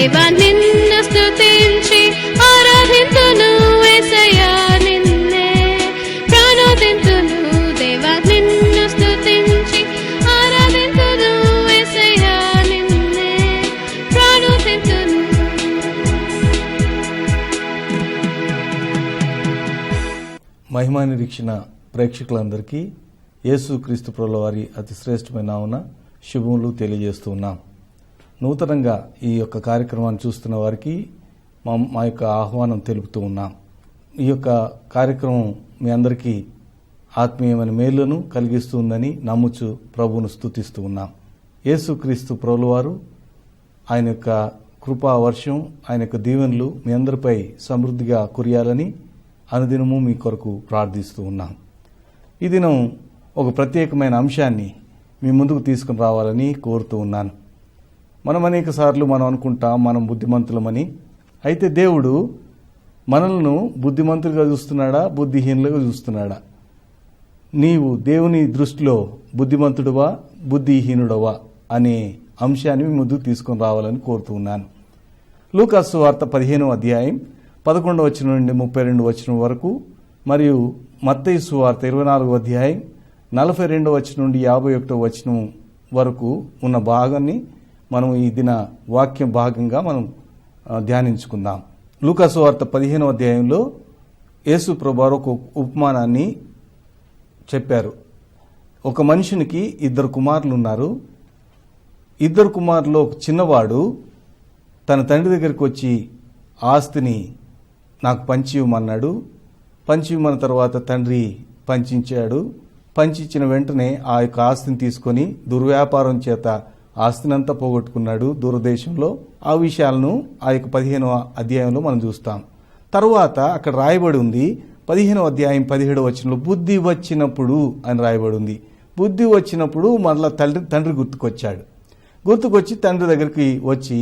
దేవా నిన్ను స్తుతించి ఆరాధింతును యేసయ్యా నిన్నే ప్రాణోదింతును దేవా నిన్ను స్తుతించి ఆరాధింతును యేసయ్యా నిన్నే ప్రాణోదింతును. మహిమా నిరీక్షణ ప్రేక్షకులందరికీ యేసుక్రీస్తు ప్రభుల వారి అతి శ్రేష్టమైన నామమున శుభములు తెలియజేస్తూ ఉన్నాం. నూతనంగా ఈ యొక్క కార్యక్రమాన్ని చూస్తున్న వారికి మా యొక్క ఆహ్వానం తెలుపుతూ ఉన్నాం. ఈ యొక్క కార్యక్రమం మీ అందరికీ ఆత్మీయమైన మేలును కలిగిస్తుందని నమ్ముచు ప్రభువును స్తుతిస్తూ ఉన్నాం. యేసుక్రీస్తు ప్రభుల వారు ఆయన యొక్క కృపా వర్షం, ఆయన యొక్క దీవెనలు మీ అందరిపై సమృద్ధిగా కురియాలని అనుదినము మీ కొరకు ప్రార్థిస్తూ ఉన్నాం. ఈ దినం ఒక ప్రత్యేకమైన అంశాన్ని మీ ముందుకు తీసుకుని రావాలని కోరుతూ ఉన్నాను. మనం అనేక సార్లు అనుకుంటాం మనం బుద్ధిమంతులమని. అయితే దేవుడు మనల్ని బుద్ధిమంతులుగా చూస్తున్నాడా, బుద్ధిహీనులుగా చూస్తున్నాడా? నీవు దేవుని దృష్టిలో బుద్ధిమంతుడువా, బుద్ధిహీనుడవా అనే అంశాన్ని మీ ముందుకు తీసుకుని రావాలని కోరుతూ ఉన్నాను. లూకా సువార్త 15వ అధ్యాయం 11వ వచనం నుండి 32వ వచనం వరకు, మరియు మత్తయి సువార్త 24వ అధ్యాయం 42వ వచనం నుండి 51వ వచనం వరకు ఉన్న భాగాన్ని మనం ఈ దిన వాక్యం భాగంగా మనం ధ్యానించుకుందాం. లూకా సువార్త 15వ అధ్యాయంలో యేసు ప్రభువారు ఒక ఉపమానాన్ని చెప్పారు. ఒక మనుషునికి 2 కుమారులు ఉన్నారు. 2 కుమారుల్లో ఒక చిన్నవాడు తన తండ్రి దగ్గరికి వచ్చి ఆస్తిని నాకు పంచి ఇవ్వమన్నాడు. పంచి ఇవ్వమన్న తర్వాత తండ్రి పంచించాడు. పంచిచ్చిన వెంటనే ఆ యొక్క ఆస్తిని తీసుకొని దుర్వ్యాపారం చేత ఆస్తినంతా పోగొట్టుకున్నాడు దూరదేశంలో. ఆ విషయాలను ఆ యొక్క 15వ అధ్యాయంలో మనం చూస్తాం. తరువాత అక్కడ రాయబడి ఉంది 15వ అధ్యాయం 17వ వచనంలో బుద్ధి వచ్చినప్పుడు అని రాయబడి ఉంది. బుద్ధి వచ్చినప్పుడు మళ్ళా తండ్రి గుర్తుకొచ్చి తండ్రి దగ్గరికి వచ్చి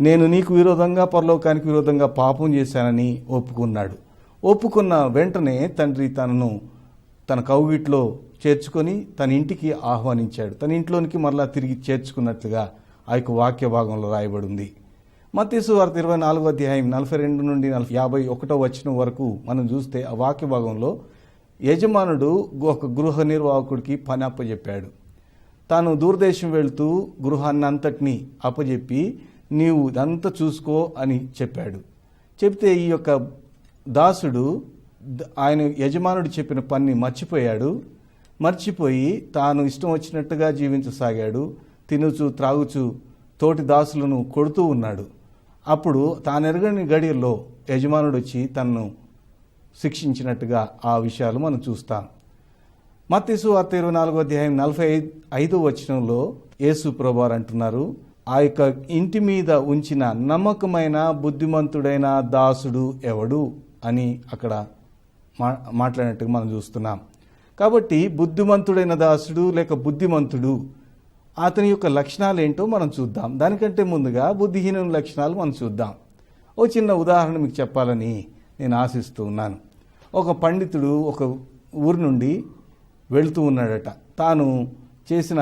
నేను నీకు విరోధంగా పరలోకానికి విరోధంగా పాపం చేశానని ఒప్పుకున్నాడు. ఒప్పుకున్న వెంటనే తండ్రి తనను తన కౌగిట్లో చేర్చుకొని తన ఇంటికి ఆహ్వానించాడు. తన ఇంట్లోనికి మరలా తిరిగి చేర్చుకున్నట్లుగా ఆ యొక్క వాక్య భాగంలో రాయబడి ఉంది. మత్తయి సువార్త 24వ అధ్యాయం 42 నుండి 51వ వచనం వరకు మనం చూస్తే ఆ వాక్య భాగంలో యజమానుడు ఒక గృహ నిర్వాహకుడికి పని అప్పచెప్పాడు. తాను దూరదేశం వెళ్తూ గృహాన్ని అంతటినీ అప్పచెప్పి నీవు ఇదంతా చూసుకో అని చెప్పాడు. చెప్తే ఈ యొక్క దాసుడు ఆయన యజమానుడు చెప్పిన పని మర్చిపోయి తాను ఇష్టం వచ్చినట్టుగా జీవించసాగాడు. తినుచు త్రాగుచు తోటి దాసులను కొడుతూ ఉన్నాడు. అప్పుడు తానెరగని గడియల్లో యజమానుడు వచ్చి తనను శిక్షించినట్టుగా ఆ విషయాలు మనం చూస్తాం. మత్తయి సువార్త 24వ అధ్యాయం 45వ వచనంలో యేసు ప్రభువారు అంటున్నారు, ఆ యొక్క ఇంటి మీద ఉంచిన నమ్మకమైన బుద్ధిమంతుడైన దాసుడు ఎవడు అని అక్కడ మాట్లాడినట్టుగా మనం చూస్తున్నాం. కాబట్టి బుద్ధిమంతుడైన దాసుడు లేక బుద్ధిమంతుడు అతని యొక్క లక్షణాలు ఏంటో మనం చూద్దాం. దానికంటే ముందుగా బుద్ధిహీన లక్షణాలు మనం చూద్దాం. ఓ చిన్న ఉదాహరణ మీకు చెప్పాలని నేను ఆశిస్తూ ఉన్నాను. ఒక పండితుడు ఒక ఊరి నుండి వెళుతూ ఉన్నాడట. తాను చేసిన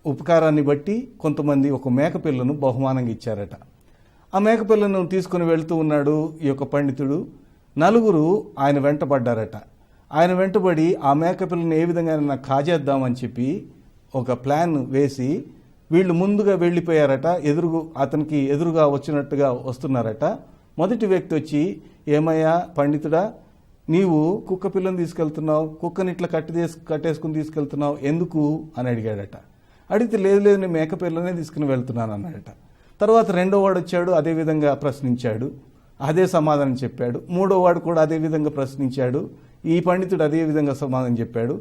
ఉపకారాన్ని బట్టి కొంతమంది ఒక మేకపిల్లను బహుమానంగా ఇచ్చారట. ఆ మేకపిల్లను తీసుకుని వెళుతూ ఉన్నాడు ఈ యొక్క పండితుడు. 4 ఆయన వెంటబడ్డారట. ఆయన వెంటబడి ఆ మేకపిల్లని ఏ విధంగా కాజేద్దామని చెప్పి ఒక ప్లాన్ వేసి వీళ్ళు ముందుగా వెళ్ళిపోయారట. అతనికి ఎదురుగా వచ్చినట్టుగా వస్తున్నారట. మొదటి వ్యక్తి వచ్చి, ఏమయ్యా పండితుడా, నీవు కుక్క పిల్లని తీసుకెళ్తున్నావు, కుక్కని ఇట్లా కట్టేసుకుని తీసుకెళ్తున్నావు ఎందుకు అని అడిగాడట. అడిగితే లేదు నేను మేకపిల్లనే తీసుకుని వెళ్తున్నాను అన్నాడట. తర్వాత 2వ వాడు వచ్చాడు, అదేవిధంగా ప్రశ్నించాడు, అదే సమాధానం చెప్పాడు. 3వ వాడు కూడా అదే విధంగా ప్రశ్నించాడు, ఈ పండితుడు అదే విధంగా సమాధానం చెప్పాడు.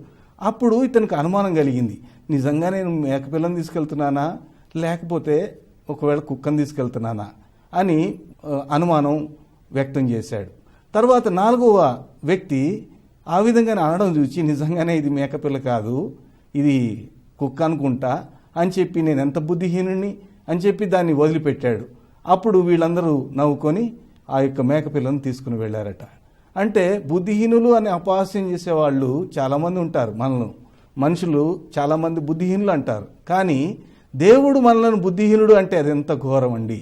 అప్పుడు ఇతనికి అనుమానం కలిగింది, నిజంగా నేను మేకపిల్లని తీసుకెళ్తున్నానా లేకపోతే ఒకవేళ కుక్కని తీసుకెళ్తున్నానా అని అనుమానం వ్యక్తం చేశాడు. తర్వాత 4వ వ్యక్తి ఆ విధంగానే అనడం చూసి నిజంగానే ఇది మేకపిల్ల కాదు, ఇది కుక్క అనుకుంటా అని చెప్పి నేను ఎంత బుద్ధిహీనుని అని చెప్పి దాన్ని వదిలిపెట్టాడు. అప్పుడు వీళ్ళందరూ నవ్వుకొని ఆ యొక్క మేకపిల్లను తీసుకుని వెళ్ళారట. అంటే బుద్ధిహీనులు అని అపహాస్యం చేసేవాళ్ళు చాలామంది ఉంటారు. మనుషులు చాలామంది బుద్ధిహీనులు అంటారు. కానీ దేవుడు మనలను బుద్ధిహీనుడు అంటే అది ఎంత ఘోరం అండి.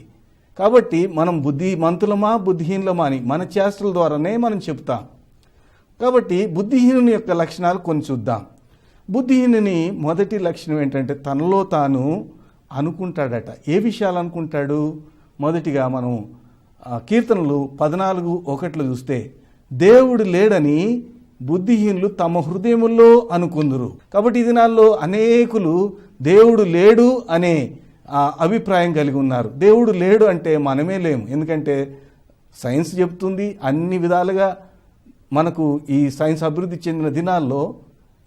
కాబట్టి మనం బుద్ధిమంతులమా బుద్ధిహీనులమా అని మన చేష్టల ద్వారానే మనం చెప్తాం. కాబట్టి బుద్ధిహీనుని యొక్క లక్షణాలు కొన్ని చూద్దాం. బుద్ధిహీనుని మొదటి లక్షణం ఏంటంటే తనలో తాను అనుకుంటాడట. ఏ విషయాలు అనుకుంటాడు? మొదటిగా మనం కీర్తనలు 14:1 చూస్తే దేవుడు లేడని బుద్ధిహీనులు తమ హృదయముల్లో అనుకుందురు. కాబట్టి ఈ దినాల్లో అనేకులు దేవుడు లేడు అనే అభిప్రాయం కలిగి ఉన్నారు. దేవుడు లేడు అంటే మనమే లేము. ఎందుకంటే సైన్స్ చెప్తుంది, అన్ని విధాలుగా మనకు ఈ సైన్స్ అభివృద్ధి చెందిన దినాల్లో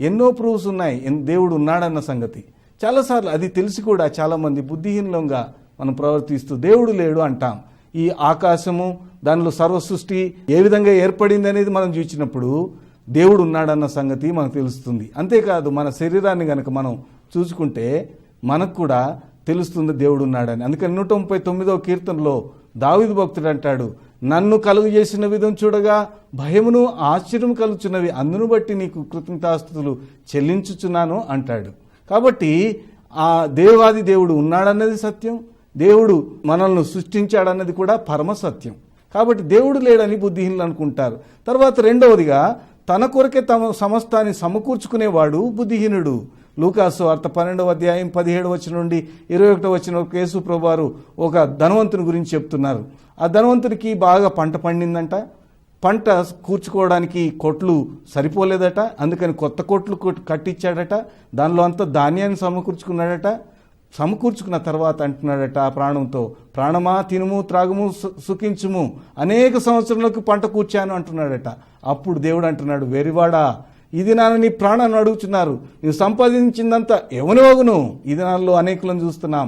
ఎన్నో ప్రూఫ్స్ ఉన్నాయి దేవుడు ఉన్నాడన్న సంగతి. చాలాసార్లు అది తెలిసి కూడా చాలామంది బుద్ధిహీనంగా మనం ప్రవర్తిస్తూ దేవుడు లేడు అంటాం. ఈ ఆకాశము, దానిలో సర్వ సృష్టి ఏ విధంగా ఏర్పడింది అనేది మనం చూసినప్పుడు దేవుడు ఉన్నాడన్న సంగతి మనకు తెలుస్తుంది. అంతేకాదు మన శరీరాన్ని కనుక మనం చూసుకుంటే మనకు కూడా తెలుస్తుంది దేవుడు ఉన్నాడని. అందుకని 139వ కీర్తనలో దావీదు భక్తుడు అంటాడు, నన్ను కలుగు చేసిన విధం చూడగా భయమును ఆశ్చర్యం కలుగుచున్నవి, అందును బట్టి నీకు కృతజ్ఞతాస్తుతులు చెల్లించుచున్నాను అంటాడు. కాబట్టి ఆ దేవాది దేవుడు ఉన్నాడన్నది సత్యం, దేవుడు మనల్ని సృష్టించాడన్నది కూడా పరమ సత్యం. కాబట్టి దేవుడు లేడని బుద్ధిహీనులు అనుకుంటారు. తర్వాత రెండవదిగా తన కొరకే తమ సమస్తాన్ని సమకూర్చుకునేవాడు బుద్ధిహీనుడు. లూకాసు వార్త 12:17 నుండి 21 వరకు యేసు ప్రభువారు ఒక ధనవంతుని గురించి చెప్తున్నారు. ఆ ధనవంతుడికి బాగా పంట పండిందంట. పంట కూర్చుకోవడానికి కొట్లు సరిపోలేదట. అందుకని కొత్త కొట్లు కట్టించాడట. దానిలో అంతా ధాన్యాన్ని సమకూర్చుకున్నాడట. సమకూర్చుకున్న తర్వాత అంటున్నాడట ఆ ప్రాణంతో, ప్రాణమా తినుము త్రాగుము సుఖించుము, అనేక సంవత్సరాలకు పంట కూర్చాను అంటున్నాడట. అప్పుడు దేవుడు అంటున్నాడు, వెరివాడా, ఈ దినాన్ని నీ ప్రాణాన్ని అడుగుతున్నారు, నువ్వు సంపాదించిందంతా ఎవనివగును. ఈ దినాల్లో అనేకులను చూస్తున్నాం,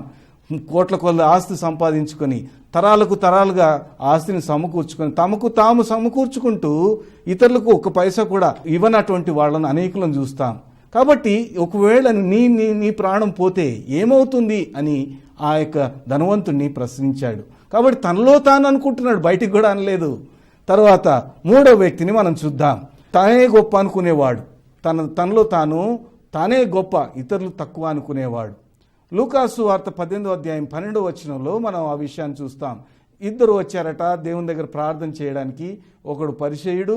కోట్ల కొద్ది ఆస్తి సంపాదించుకొని తరాలుగా ఆస్తిని సమకూర్చుకొని తమకు తాము సమకూర్చుకుంటూ ఇతరులకు ఒక పైసా కూడా ఇవ్వనటువంటి వాళ్ళని అనేకులను చూస్తాం. కాబట్టి ఒకవేళ నీ ప్రాణం పోతే ఏమవుతుంది అని ఆ యొక్క ధనవంతుడిని ప్రశ్నించాడు. కాబట్టి తనలో తాను అనుకుంటున్నాడు, బయటికి కూడా అనలేదు. తర్వాత మూడో వ్యక్తిని మనం చూద్దాం. తానే గొప్ప అనుకునేవాడు, తనలో తానే గొప్ప, ఇతరులు తక్కువ అనుకునేవాడు. లూకాసు వార్త 18:12 మనం ఆ విషయాన్ని చూస్తాం. ఇద్దరు వచ్చారట దేవుని దగ్గర ప్రార్థన చేయడానికి. ఒకడు పరిసయ్యుడు,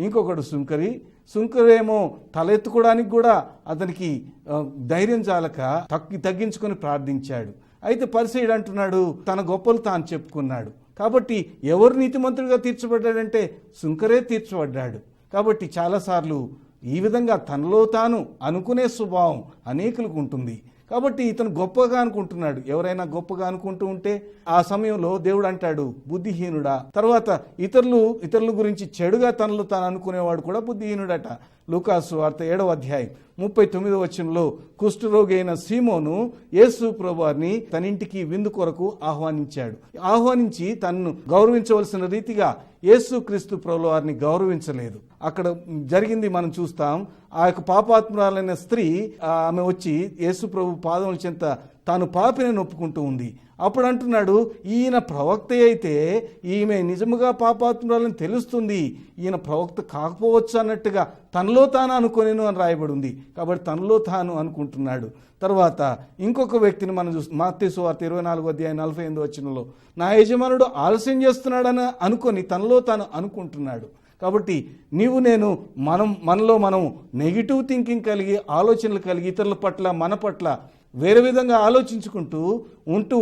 ఇంకొకడు సుంకరి. సుంకరేమో తలెత్తుకోవడానికి కూడా అతనికి ధైర్యం చాలక తగ్గించుకొని ప్రార్థించాడు. అయితే పరిసయ్యుడు అంటున్నాడు, తన గొప్పలు తాను చెప్పుకున్నాడు. కాబట్టి ఎవరు నీతిమంతుడిగా తీర్చబడ్డాడంటే సుంకరే తీర్చబడ్డాడు. కాబట్టి చాలాసార్లు ఈ విధంగా తనలో తాను అనుకునే స్వభావం అనేకులకు ఉంటుంది. కాబట్టి ఇతను గొప్పగా అనుకుంటున్నాడు. ఎవరైనా గొప్పగా అనుకుంటూ ఉంటే ఆ సమయంలో దేవుడు అంటాడు, బుద్ధిహీనుడా. తర్వాత ఇతరుల గురించి చెడుగా తనలో తాను అనుకునేవాడు కూడా బుద్ధిహీనుడట. లూకాసు వార్త 7:39 కుష్ఠరోగి అయిన సీమోను యేసు ప్రభువారిని తన ఇంటికి విందు కొరకు ఆహ్వానించి తనను గౌరవించవలసిన రీతిగా యేసు క్రీస్తు ప్రభువారిని గౌరవించలేదు. అక్కడ జరిగింది మనం చూస్తాం. ఆ యొక్క పాపాత్మురాలైన స్త్రీ ఆమె వచ్చి యేసు ప్రభు పాదముల చెంత తాను పాపిని ఒప్పుకుంటూ ఉంది. అప్పుడు అంటున్నాడు, ఈయన ప్రవక్త అయితే ఈమె నిజముగా పాపాత్మురాలని తెలుస్తుంది, ఈయన ప్రవక్త కాకపోవచ్చు అన్నట్టుగా తనలో తాను అనుకోనేను అని రాయబడి ఉంది. కాబట్టి తనలో తాను అనుకుంటున్నాడు. తర్వాత ఇంకొక వ్యక్తిని మనం చూస్తాం. మత్తయి సువార్త 24:48 నా యజమానుడు ఆలస్యం చేస్తున్నాడని అనుకొని తనలో తాను అనుకుంటున్నాడు. కాబట్టి మనలో మనం నెగిటివ్ థింకింగ్ కలిగి, ఆలోచనలు కలిగి ఇతరుల పట్ల మన పట్ల వేరే విధంగా ఆలోచించుకుంటూ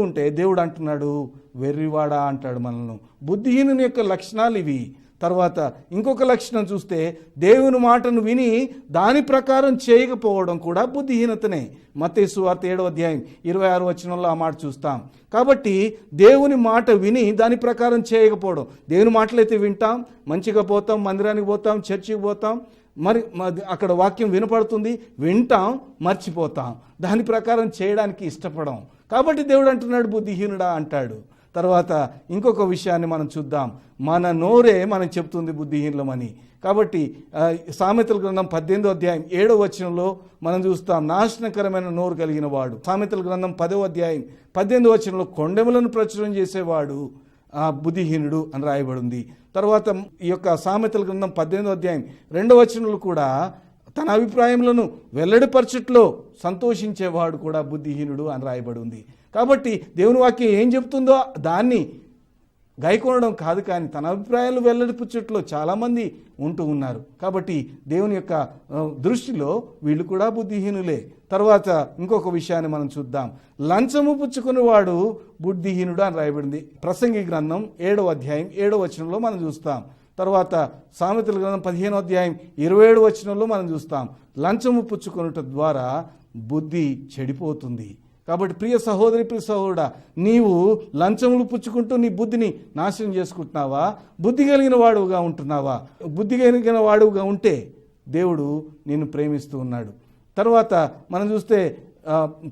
ఉంటే దేవుడు అంటున్నాడు, వెర్రివాడా అంటాడు మనల్ని. బుద్ధిహీనుని యొక్క లక్షణాలు ఇవి. తర్వాత ఇంకొక లక్షణం చూస్తే దేవుని మాటను విని దాని ప్రకారం చేయకపోవడం కూడా బుద్ధిహీనతనే. మత్తయి సువార్త 7:26 ఆ మాట చూస్తాం. కాబట్టి దేవుని మాట విని దాని ప్రకారం చేయకపోవడం. దేవుని మాటలైతే వింటాం, మంచిగా పోతాం, మందిరానికి పోతాం, చర్చికి పోతాం, మరి అక్కడ వాక్యం వినపడుతుంది, వింటాం, మర్చిపోతాం, దాని ప్రకారం చేయడానికి ఇష్టపడం. కాబట్టి దేవుడు అంటున్నాడు బుద్ధిహీనుడా అంటాడు. తర్వాత ఇంకొక విషయాన్ని మనం చూద్దాం. మన నోరే మనం చెప్తుంది బుద్ధిహీనులమని. కాబట్టి సామెతల గ్రంథం 18:7 మనం చూస్తాం, నాశనకరమైన నోరు కలిగిన వాడు. సామెతల గ్రంథం 10:18 కొండెములను ప్రచురం చేసేవాడు బుద్ధిహీనుడు అని రాయబడింది. తర్వాత ఈ యొక్క సామెతల గ్రంథం 18:2 కూడా తన అభిప్రాయములను వెల్లడిపరచుట్లో సంతోషించేవాడు కూడా బుద్ధిహీనుడు అని రాయబడి ఉంది. కాబట్టి దేవుని వాక్యం ఏం చెప్తుందో దాన్ని గైకొనడం కాదు, కానీ తన అభిప్రాయాలు వెల్లడిపుచ్చట్లో చాలామంది ఉంటూ ఉన్నారు. కాబట్టి దేవుని యొక్క దృష్టిలో వీళ్ళు కూడా బుద్ధిహీనులే. తర్వాత ఇంకొక విషయాన్ని మనం చూద్దాం. లంచము పుచ్చుకునేవాడు బుద్ధిహీనుడు అని రాయబడింది ప్రసంగి గ్రంథం 7వ అధ్యాయం 7వ వచనంలో మనం చూస్తాం. తర్వాత సామెతల గ్రంథం 15వ అధ్యాయం 27వ వచనంలో మనం చూస్తాం. లంచము పుచ్చుకొనుట ద్వారా బుద్ధి చెడిపోతుంది. కాబట్టి ప్రియ సహోదరి, ప్రియ సహోదరుడా, నీవు లంచములు పుచ్చుకుంటూ నీ బుద్ధిని నాశనం చేసుకుంటున్నావా? బుద్ధి కలిగిన వాడుగా ఉంటున్నావా? బుద్ధి కలిగిన వాడుగా ఉంటే దేవుడు నిన్ను ప్రేమిస్తూ ఉన్నాడు. తర్వాత మనం చూస్తే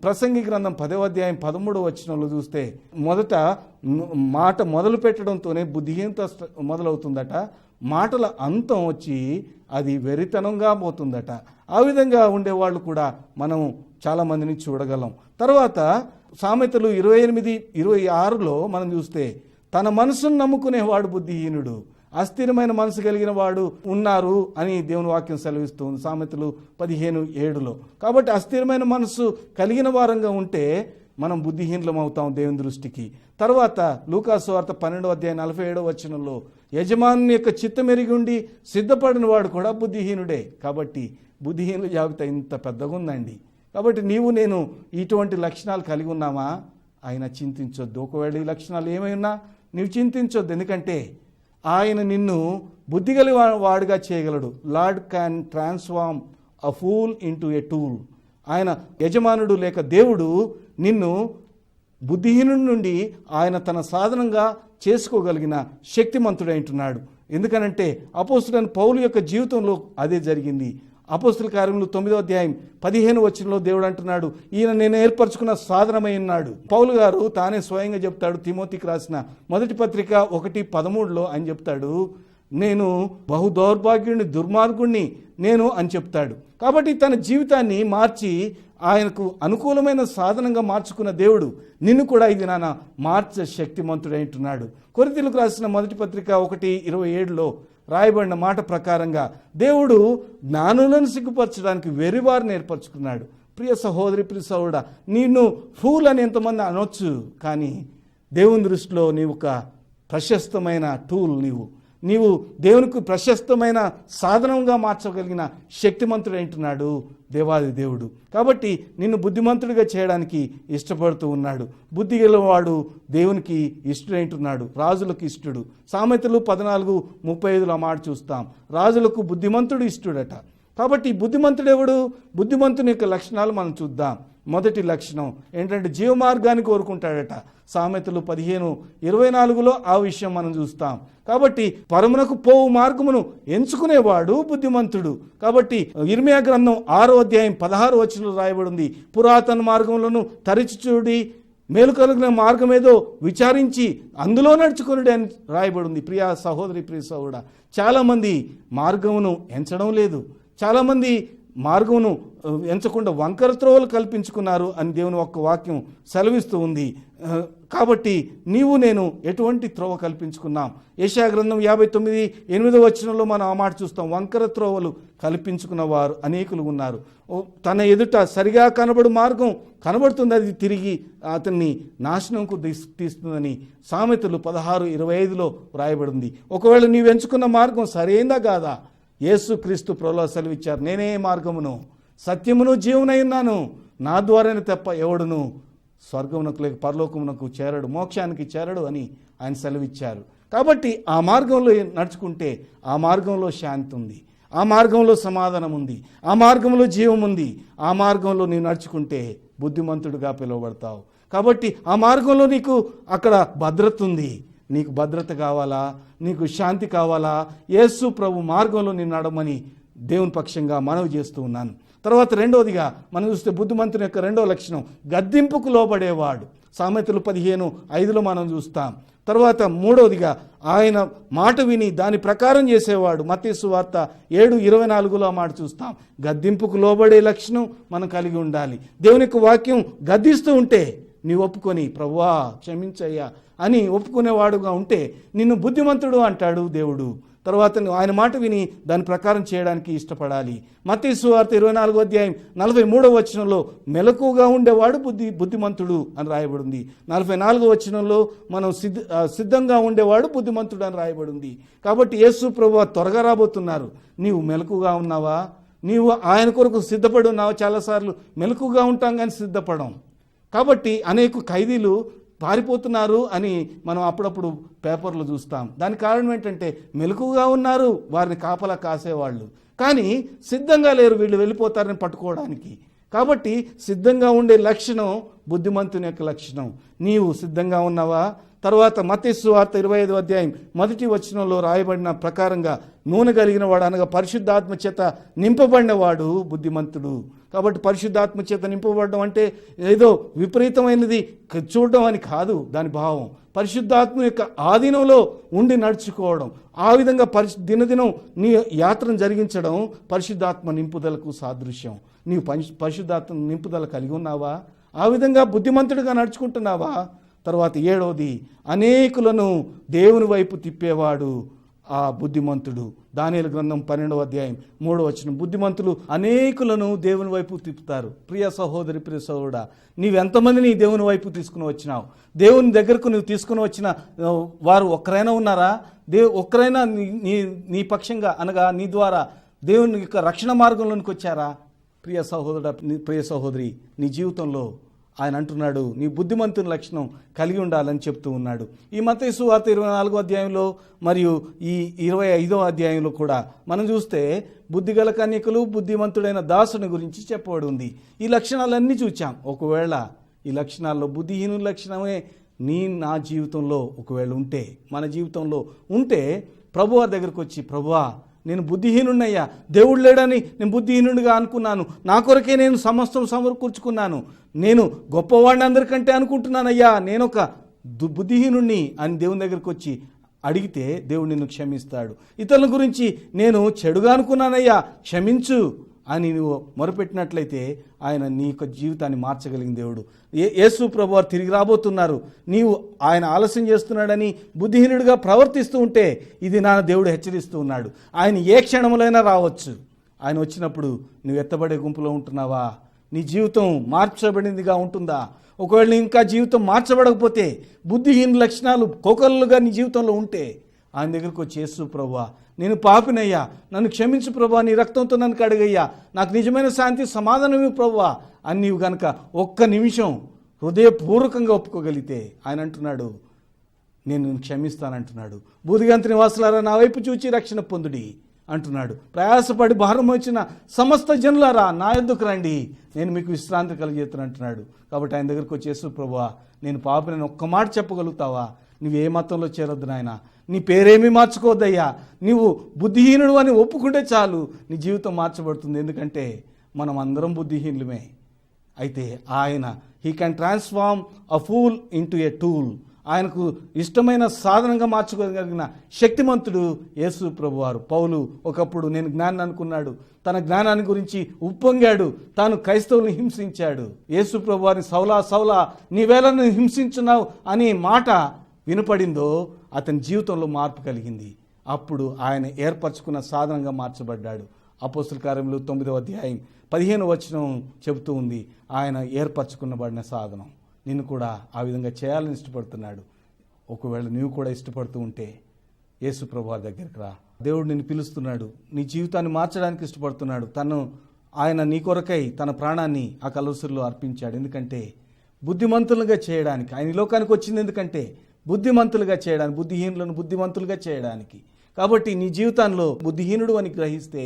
ప్రసంగి గ్రంథం 10వ అధ్యాయం 13వ వచనంలో చూస్తే మొదట మాట మొదలు పెట్టడంతోనే బుద్ధిహీనత మొదలవుతుందట. మాటల అంతం వచ్చి అది వెరితనంగా పోతుందట. ఆ విధంగా ఉండేవాళ్ళు కూడా మనం చాలామందిని చూడగలం. తర్వాత సామెతలు 28:26లో మనం చూస్తే తన మనసును నమ్ముకునేవాడు బుద్ధిహీనుడు, అస్థిరమైన మనసు కలిగిన వాడు ఉన్నారు అని దేవుని వాక్యం సెలవిస్తుంది సామెతలు 15:7లో. కాబట్టి అస్థిరమైన మనసు కలిగిన వారంగా ఉంటే మనం బుద్ధిహీనులం అవుతాం దేవుని దృష్టికి. తర్వాత లూకాసు వార్త 12వ అధ్యాయం 47వ వచనంలో యజమాని యొక్క చిత్తమెరిగి ఉండి సిద్ధపడిన వాడు కూడా బుద్ధిహీనుడే. కాబట్టి బుద్ధిహీనుల జాబితా ఇంత పెద్దగా ఉందండి. కాబట్టి నీవు నేను ఇటువంటి లక్షణాలు కలిగి ఉన్నామా? ఆయన చింతించొద్దు. ఒకవేళ ఈ లక్షణాలు ఏమైనా నీవు చింతించొద్దు, ఎందుకంటే ఆయన నిన్ను బుద్ధి కలిగి వాడుగా చేయగలడు. Lord can transform a fool into a tool. ఆయన యజమానుడు లేక దేవుడు నిన్ను బుద్ధిహీనుడి నుండి ఆయన తన సాధనంగా చేసుకోగలిగిన శక్తిమంతుడైంటున్నాడు. ఎందుకనంటే అపోస్తులైన పౌలు యొక్క జీవితంలో అదే జరిగింది. అపోస్తుల కార్యములు 9వ అధ్యాయం 15వ వచనంలో దేవుడు అంటున్నాడు, ఈయన నేను ఏర్పరచుకున్న సాధనమై ఉన్నాడు. పౌలు గారు తానే స్వయంగా చెప్తాడు. తిమోతికి రాసిన మొదటి పత్రిక 1:13లో ఆయన చెప్తాడు, నేను బహు దౌర్భాగ్యుడిని, దుర్మార్గుణ్ణి నేను అని చెప్తాడు. కాబట్టి తన జీవితాన్ని మార్చి ఆయనకు అనుకూలమైన సాధనంగా మార్చుకున్న దేవుడు నిన్ను కూడా ఇది నాన్న మార్చ శక్తిమంతుడైంటున్నాడు. కొరింథీయులకు రాసిన మొదటి పత్రిక 1:27లో రాయబడిన మాట ప్రకారంగా దేవుడు జ్ఞానులను సిగ్గుపరచడానికి వెర్రివారిని ఏర్పరచుకున్నాడు. ప్రియ సహోదరి, ప్రియ సహోదరుడా, నిన్ను ఫూల్ అని ఎంతమంది అనొచ్చు, కానీ దేవుని దృష్టిలో నీవు ఒక ప్రశస్తమైన టూల్. నీవు దేవునికి ప్రశస్తమైన సాధనంగా మార్చగలిగిన శక్తిమంతుడైంటున్నాడు దేవాది దేవుడు. కాబట్టి నిన్ను బుద్ధిమంతుడిగా చేయడానికి ఇష్టపడుతూ ఉన్నాడు. బుద్ధి గలవాడు దేవునికి ఇష్టడైంటున్నాడు, రాజులకు ఇష్టడు. సామెతలు 14:35 మాట చూస్తాం. రాజులకు బుద్ధిమంతుడు ఇష్టడట. కాబట్టి బుద్ధిమంతుడు ఎవడు? బుద్ధిమంతుని యొక్క లక్షణాలు మనం చూద్దాం. మొదటి లక్షణం ఏంటంటే జీవమార్గాన్ని కోరుకుంటాడట. సామెతలు 15:24లో ఆ విషయం మనం చూస్తాం. కాబట్టి పరమునకు పోవు మార్గమును ఎంచుకునేవాడు బుద్ధిమంతుడు. కాబట్టి ఇర్మియా గ్రంథం 6వ అధ్యాయం 16వ వచనంలో రాయబడింది, పురాతన మార్గములను తరిచి చూడి మేలు కలిగిన మార్గం ఏదో విచారించి అందులో నడుచుకుని అని రాయబడింది. ప్రియా సహోదరి, ప్రియ సహోదరుడా, చాలామంది మార్గమును ఎంచడం లేదు. చాలామంది మార్గమును ఎంచకుండా వంకర త్రోవలు కల్పించుకున్నారు అని దేవుని ఒక్క వాక్యం సెలవిస్తూ ఉంది. కాబట్టి నీవు నేను ఎటువంటి త్రోవ కల్పించుకున్నాం? యెషయా గ్రంథం 59:8వ వచనంలో మనం ఆ మాట చూస్తాం. వంకర త్రోవలు కల్పించుకున్న వారు అనేకులు ఉన్నారు. తన ఎదుట సరిగా కనబడు మార్గం కనబడుతుంది, అది తిరిగి అతన్ని నాశనంకు తీస్తుందని సామెతలు 16:25లో వ్రాయబడింది. ఒకవేళ నీవు ఎంచుకున్న మార్గం సరైందా కాదా? యేసు క్రీస్తు ప్రభువు సెలవిచ్చారు, నేనే మార్గమును సత్యమును జీవనై ఉన్నాను, నా ద్వారానే తప్ప ఎవడును స్వర్గమునకు లేక పరలోకమునకు చేరడు, మోక్షానికి చేరడు అని ఆయన సెలవిచ్చారు. కాబట్టి ఆ మార్గంలో నడుచుకుంటే ఆ మార్గంలో శాంతి ఉంది, ఆ మార్గంలో సమాధానం ఉంది, ఆ మార్గంలో జీవం ఉంది. ఆ మార్గంలో నీవు నడుచుకుంటే బుద్ధిమంతుడిగా పిలువబడతావు. కాబట్టి ఆ మార్గంలో నీకు అక్కడ భద్రత ఉంది. నీకు భద్రత కావాలా? నీకు శాంతి కావాలా? యేసు ప్రభు మార్గంలో నిన్ను నడమని దేవుని పక్షంగా మనవి చేస్తూ ఉన్నాను. తర్వాత రెండవదిగా మనం చూస్తే బుద్ధిమంతుని యొక్క రెండవ లక్షణం గద్దింపుకు లోబడేవాడు. సామెతలు 15:5లో మనం చూస్తాం. తర్వాత మూడవదిగా ఆయన మాట విని దాని ప్రకారం చేసేవాడు. మత్తయి సువార్త 7:24లో ఆ మాట చూస్తాం. గద్దింపుకు లోబడే లక్షణం మనం కలిగి ఉండాలి. దేవుని యొక్క వాక్యం గద్దిస్తూ ఉంటే నీవు ఒప్పుకొని ప్రభువా క్షమించయ్యా అని ఒప్పుకునేవాడుగా ఉంటే నిన్ను బుద్ధిమంతుడు అంటాడు దేవుడు. తర్వాత ఆయన మాట విని దాని ప్రకారం చేయడానికి ఇష్టపడాలి. మత్తయి సువార్త 24వ అధ్యాయం 43వ వచనంలో మెలకుగా ఉండేవాడు బుద్ధిమంతుడు అని రాయబడింది. 44వ వచనంలో మనం సిద్ధంగా ఉండేవాడు బుద్ధిమంతుడు అని రాయబడింది. కాబట్టి యేసు ప్రభువు త్వరగా రాబోతున్నారు. నీవు మెలకుగా ఉన్నావా? నీవు ఆయన కొరకు సిద్ధపడి ఉన్నావా? చాలాసార్లు మెలకుగా ఉంటాం కానీ సిద్ధపడం. కాబట్టి అనేక ఖైదీలు పారిపోతున్నారు అని మనం అప్పుడప్పుడు పేపర్లు చూస్తాం. దానికి కారణం ఏంటంటే మెలకుగా ఉన్నారు, వారిని కాపలా కాసేవాళ్ళు, కానీ సిద్ధంగా లేరు, వీళ్ళు వెళ్ళిపోతారని పట్టుకోవడానికి. కాబట్టి సిద్ధంగా ఉండే లక్షణం బుద్ధిమంతుని యొక్క లక్షణం. నీవు సిద్ధంగా ఉన్నావా? తర్వాత మత్తయి సువార్త 25వ అధ్యాయం 1వ వచనంలో రాయబడిన ప్రకారంగా నూనె కలిగిన వాడు అనగా పరిశుద్ధాత్మ చేత నింపబడిన వాడు బుద్ధిమంతుడు. కాబట్టి పరిశుద్ధాత్మ చేత నింపబడడం అంటే ఏదో విపరీతమైనది చూడడం అని కాదు దాని భావం. పరిశుద్ధాత్మ యొక్క ఆధీనంలో ఉండి నడుచుకోవడం, ఆ విధంగా దినదినం నీ యాత్రను జరిగించడం పరిశుద్ధాత్మ నింపుదలకు సాదృశ్యం. నీవు పరిశుద్ధాత్మ నింపుదల కలిగి ఉన్నావా? ఆ విధంగా బుద్ధిమంతుడిగా నడుచుకుంటున్నావా? తర్వాత 7వది, అనేకులను దేవుని వైపు తిప్పేవాడు ఆ బుద్ధిమంతుడు. దానియేలు గ్రంథం 12వ అధ్యాయం 3వ వచనం, బుద్ధిమంతులు అనేకులను దేవుని వైపు తిప్పుతారు. ప్రియ సహోదరి, ప్రియ సహోదరుడా, నీవెంతమందిని దేవుని వైపు తీసుకుని వచ్చినావు? దేవుని దగ్గరకు నువ్వు తీసుకుని వచ్చిన వారు ఒక్కరైనా ఉన్నారా? ఒక్కరైనా నీ పక్షంగా అనగా నీ ద్వారా దేవుని యొక్క రక్షణ మార్గంలోనికి వచ్చారా? ప్రియ సహోదరుడా, ప్రియ సహోదరి, నీ జీవితంలో ఆయన అంటున్నాడు నీ బుద్ధిమంతుని లక్షణం కలిగి ఉండాలని చెప్తూ ఉన్నాడు. ఈ మత్తయి సువార్త 24వ అధ్యాయంలో మరియు ఈ 25వ అధ్యాయంలో కూడా మనం చూస్తే బుద్ధిగల కన్యకలు, బుద్ధిమంతుడైన దాసుని గురించి చెప్పబడి ఉంది. ఈ లక్షణాలన్నీ చూచాం. ఒకవేళ ఈ లక్షణాల్లో బుద్ధిహీనుల లక్షణమే నా జీవితంలో ఒకవేళ ఉంటే, మన జీవితంలో ఉంటే, ప్రభువారి దగ్గరకు వచ్చి, ప్రభువా నేను బుద్ధిహీనున్నయ్యా, దేవుడు లేడని నేను బుద్ధిహీనుడిగా అనుకున్నాను, నా కొరకే నేను సమస్తం సమకూర్చుకున్నాను, నేను గొప్పవాడిని అందరికంటే అనుకుంటున్నానయ్యా, నేను ఒక బుద్ధిహీనుణ్ణి అని దేవుని దగ్గరికి వచ్చి అడిగితే దేవుడు నిన్ను క్షమిస్తాడు. ఇతరుల గురించి నేను చెడుగా అనుకున్నానయ్యా, క్షమించు అని నువ్వు మొరపెట్టినట్లయితే ఆయన నీ యొక్క జీవితాన్ని మార్చగలిగిన దేవుడు. యేసు ప్రభువారు తిరిగి రాబోతున్నారు. నీవు ఆయన ఆలస్యం చేస్తున్నాడని బుద్ధిహీనుడిగా ప్రవర్తిస్తూ ఉంటే ఇది నా దేవుడు హెచ్చరిస్తూ ఉన్నాడు. ఆయన ఏ క్షణములైనా రావచ్చు. ఆయన వచ్చినప్పుడు నువ్వు ఎత్తబడే గుంపులో ఉంటున్నావా? నీ జీవితం మార్చబడిందిగా ఉంటుందా? ఒకవేళ ఇంకా జీవితం మార్చబడకపోతే, బుద్ధిహీన లక్షణాలు కోకలుగా నీ జీవితంలో ఉంటే ఆయన దగ్గరకు వచ్చి, యేసు ప్రభువా నేను పాపినయ్యా, నన్ను క్షమించు ప్రభువా, నీ రక్తంతో నన్ను కడిగయ్యా, నాకు నిజమైన శాంతి సమాధానమే ప్రభువా అని నీవు గనక ఒక్క నిమిషం హృదయపూర్వకంగా ఒప్పుకోగలిగితే ఆయన అంటున్నాడు నేను క్షమిస్తానంటున్నాడు. బూదిగంత నివాసులారా నా వైపు చూచి రక్షణ పొందుడి అంటున్నాడు. ప్రయాసపడి భారం వచ్చిన సమస్త జనులారా నా యొద్దకు రండి, నేను మీకు విశ్రాంతి కలిగేస్తాను అంటున్నాడు. కాబట్టి ఆయన దగ్గరకు వచ్చి, యేసు ప్రభువా నేను పాపినని ఒక్క మాట చెప్పగలుగుతావా? నువ్వు ఏ మతంలో చేరొద్దు నాయన, నీ పేరేమీ మార్చుకోవద్దయ్యా, నీవు బుద్ధిహీనుడు అని ఒప్పుకుంటే చాలు, నీ జీవితం మార్చబడుతుంది. ఎందుకంటే మనం అందరం బుద్ధిహీనులమే. అయితే ఆయన he can transform a fool into a tool. ఆయనకు ఇష్టమైన సాధనంగా మార్చుకోగలిగిన శక్తిమంతుడు యేసు ప్రభువారు. పౌలు ఒకప్పుడు నేను జ్ఞాని అనుకున్నాడు, తన జ్ఞానాన్ని గురించి ఉప్పొంగాడు, తాను క్రైస్తవులను హింసించాడు. యేసు ప్రభువారిని సౌలా సౌలా నీవేళను హింసించున్నావు అనే మాట వినపడిందో అతని జీవితంలో మార్పు కలిగింది. అప్పుడు ఆయన ఏర్పరచుకున్న సాధనంగా మార్చబడ్డాడు. అపోస్తల కార్యములు 9వ అధ్యాయం 15వ వచనం చెబుతూ ఉంది, ఆయన ఏర్పరచుకున్నబడిన సాధనం. నిన్ను కూడా ఆ విధంగా చేయాలని ఇష్టపడుతున్నాడు. ఒకవేళ నీవు కూడా ఇష్టపడుతూ ఉంటే యేసు ప్రభువారి దగ్గరికి రా. దేవుడు నిన్ను పిలుస్తున్నాడు, నీ జీవితాన్ని మార్చడానికి ఇష్టపడుతున్నాడు. ఆయన నీ కొరకై తన ప్రాణాన్ని ఆ కలువరిలో అర్పించాడు. ఎందుకంటే బుద్ధిమంతులుగా చేయడానికి ఆయన ఈ లోకానికి వచ్చింది. ఎందుకంటే బుద్ధిమంతులుగా చేయడానికి, బుద్ధిహీనులను బుద్ధిమంతులుగా చేయడానికి. కాబట్టి నీ జీవితంలో బుద్ధిహీనుడు అని గ్రహిస్తే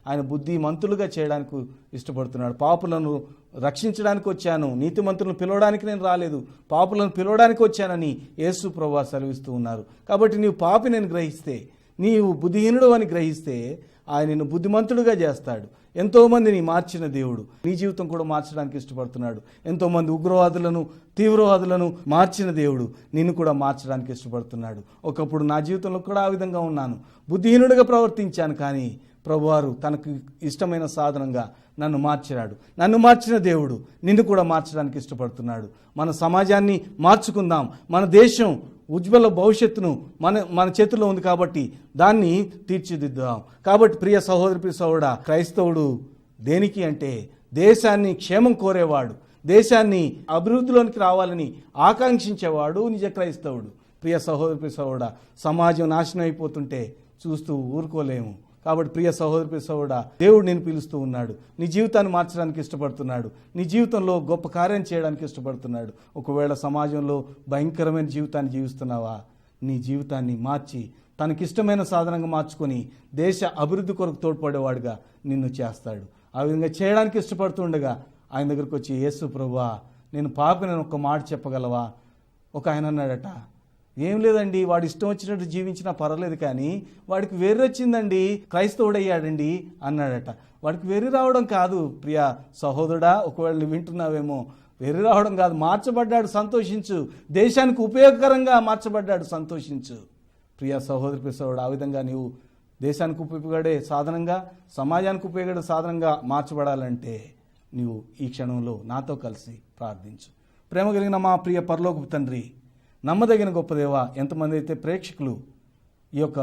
ఆయన బుద్ధిమంతులుగా చేయడానికి ఇష్టపడుతున్నాడు. పాపులను రక్షించడానికి వచ్చాను, నీతిమంతులను పిలవడానికి నేను రాలేదు, పాపులను పిలవడానికి వచ్చానని యేసు ప్రభువు సెలవిస్తూ ఉన్నారు. కాబట్టి నీవు పాపిని గ్రహిస్తే, నీవు బుద్ధిహీనుడు అని గ్రహిస్తే ఆయన నిన్ను బుద్ధిమంతుడుగా చేస్తాడు. ఎంతోమందిని మార్చిన దేవుడు నీ జీవితం కూడా మార్చడానికి ఇష్టపడుతున్నాడు. ఎంతోమంది ఉగ్రవాదులను, తీవ్రవాదులను మార్చిన దేవుడు నిన్ను కూడా మార్చడానికి ఇష్టపడుతున్నాడు. ఒకప్పుడు నా జీవితంలో కూడా ఆ విధంగా ఉన్నాను, బుద్ధిహీనుడిగా ప్రవర్తించాను. కానీ ప్రభువారు తనకు ఇష్టమైన సాధనంగా నన్ను మార్చాడు. నన్ను మార్చిన దేవుడు నిన్ను కూడా మార్చడానికి ఇష్టపడుతున్నాడు. మన సమాజాన్ని మార్చుకుందాం, మన దేశం ఉజ్వల భవిష్యత్తును మన చేతుల్లో ఉంది కాబట్టి దాన్ని తీర్చిదిద్దాం. కాబట్టి ప్రియ సహోదరి, ప్రియ సహోదరుడా, క్రైస్తవుడు దేనికి అంటే దేశాన్ని క్షేమం కోరేవాడు, దేశాన్ని అభివృద్ధిలోనికి రావాలని ఆకాంక్షించేవాడు నిజ క్రైస్తవుడు. ప్రియ సహోదరి, ప్రియ సహోదరుడా, సమాజం నాశనం అయిపోతుంటే చూస్తూ ఊరుకోలేము. కాబట్టి ప్రియ సహోదరి, ప్రియ సహోదరుడా, దేవుడు నేను పిలుస్తూ ఉన్నాడు. నీ జీవితాన్ని మార్చడానికి ఇష్టపడుతున్నాడు. నీ జీవితంలో గొప్ప కార్యం చేయడానికి ఇష్టపడుతున్నాడు. ఒకవేళ సమాజంలో భయంకరమైన జీవితాన్ని జీవిస్తున్నావా, నీ జీవితాన్ని మార్చి తనకిష్టమైన సాధనంగా మార్చుకొని దేశ అభివృద్ధి కొరకు తోడ్పడేవాడుగా నిన్ను చేస్తాడు. ఆ విధంగా చేయడానికి ఇష్టపడుతుండగా ఆయన దగ్గరకు వచ్చి, యేసు ప్రభువా, నేను పాపిని ఒక్క మాట చెప్పగలవా? ఒక ఆయన అన్నాడట, ఏం లేదండి, వాడు ఇష్టం వచ్చినట్టు జీవించినా పర్వాలేదు, కానీ వాడికి వెర్రి వచ్చిందండి, క్రైస్తవుడయ్యాడండి అన్నాడట. వాడికి వెర్రి రావడం కాదు ప్రియ సహోదరుడా, ఒకవేళ నువ్వు వింటున్నావేమో, వెర్రి రావడం కాదు, మార్చబడ్డాడు, సంతోషించు. దేశానికి ఉపయోగకరంగా మార్చబడ్డాడు, సంతోషించు. ప్రియ సహోదరి, ప్రియ సహోదరుడు, ఆ విధంగా నీవు దేశానికి ఉపయోగపడే సాధనంగా, సమాజానికి ఉపయోగపడే సాధనంగా మార్చబడాలంటే నీవు ఈ క్షణంలో నాతో కలిసి ప్రార్థించు. ప్రేమ కలిగిన మా ప్రియ పరలోకపు తండ్రి, నమ్మదగిన గొప్ప దేవ, ఎంతమంది అయితే ప్రేక్షకులు ఈ యొక్క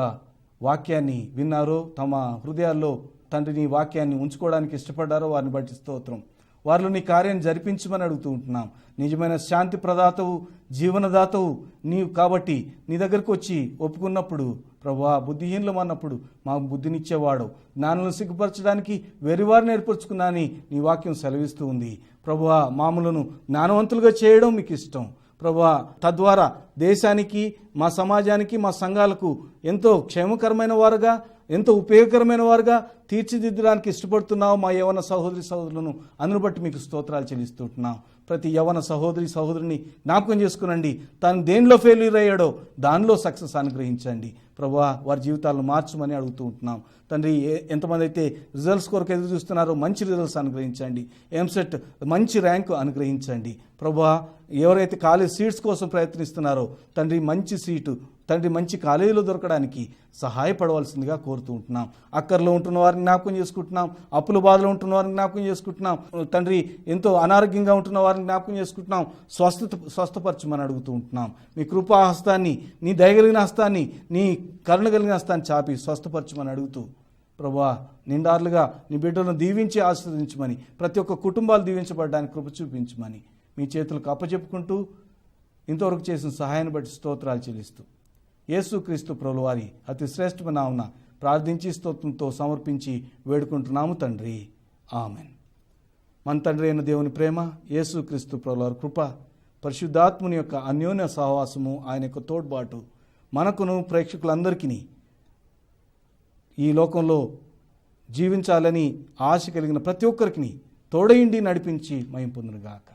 వాక్యాన్ని విన్నారో, తమ హృదయాల్లో తండ్రి నీ వాక్యాన్ని ఉంచుకోవడానికి ఇష్టపడ్డారో వారిని బట్టి స్తోత్రం. వారిలో నీ కార్యాన్ని జరిపించమని అడుగుతూ ఉంటున్నాం. నిజమైన శాంతి ప్రదాతవు, జీవనదాతవు నీవు కాబట్టి నీ దగ్గరకు వచ్చి ఒప్పుకున్నప్పుడు ప్రభువా, బుద్ధిహీనులం అన్నప్పుడు మాకు బుద్ధినిచ్చేవాడు, జ్ఞానులను సిగ్గుపరచడానికి వెరివారిని ఏర్పరచుకున్నాని నీ వాక్యం సెలవిస్తూ ఉంది. ప్రభువా, మామూలను జ్ఞానవంతులుగా చేయడం మీకు ఇష్టం ప్రభువా. తద్వారా దేశానికి, మా సమాజానికి, మా సంఘాలకు ఎంతో క్షేమకరమైన వారుగా, ఎంతో ఉపయోగకరమైన వారుగా తీర్చిదిద్దడానికి ఇష్టపడుతున్నావు మా యవన సహోదరి సహోదరులను. అందును బట్టి మీకు స్తోత్రాలు చెల్లిస్తుంటున్నాం. ప్రతి యవన సహోదరి సహోదరుని జ్ఞాపకం చేసుకునండి. తాను దేనిలో ఫెయిల్యూర్ అయ్యాడో దానిలో సక్సెస్ అనుగ్రహించండి ప్రభువా. వారి జీవితాలను మార్చమని అడుగుతూ ఉంటున్నాం తండ్రి. ఎంతమంది అయితే రిజల్ట్స్ కొరకు ఎదురు చూస్తున్నారో మంచి రిజల్ట్స్ అనుగ్రహించండి. ఎంసెట్ మంచి ర్యాంకు అనుగ్రహించండి ప్రభువా. ఎవరైతే కాలేజ్ సీట్స్ కోసం ప్రయత్నిస్తున్నారో తండ్రి, మంచి సీటు తండ్రి, మంచి కాలేజీలో దొరకడానికి సహాయపడవలసిందిగా కోరుతూ ఉంటున్నాం. అక్కర్లో ఉంటున్న వారిని జ్ఞాపకం చేసుకుంటున్నాం. అప్పుల బాధలో ఉంటున్న వారిని జ్ఞాపకం చేసుకుంటున్నాం తండ్రి. ఎంతో అనారోగ్యంగా ఉంటున్న వారిని జ్ఞాపకం చేసుకుంటున్నాం. స్వస్థపరచమని అడుగుతూ ఉంటున్నాం. మీ కృపా హస్తాన్ని, నీ దయగలిగిన హస్తాన్ని, నీ కరుణ కలిగిన హస్తాన్ని చాపి స్వస్థపరచమని అడుగుతూ ప్రభువా, నిండార్లుగా నీ బిడ్డలను దీవించి ఆశీర్వదించమని, ప్రతి ఒక్క కుటుంబాలు దీవించబడడానికి కృప చూపించమని మీ చేతులకు అప్పచెప్పుకుంటూ ఇంతవరకు చేసిన సహాయాన్ని బట్టి స్తోత్రాలు చెల్లిస్తూ యేసుక్రీస్తు ప్రభువు వారి అతి శ్రేష్టమైన నామమున ప్రార్థించి స్తోత్రంతో సమర్పించి వేడుకుంటున్నాము తండ్రి, ఆమెన్. మన తండ్రి అయిన దేవుని ప్రేమ, యేసుక్రీస్తు ప్రభువు వారి కృప, పరిశుద్ధాత్ముని యొక్క అన్యోన్య సహవాసము, ఆయన యొక్క తోడ్బాటు మనకును ప్రేక్షకులందరికీ ఈ లోకంలో జీవించాలని ఆశ కలిగిన ప్రతి ఒక్కరికి తోడయిండి నడిపించి మహిమ పొందునుగాక.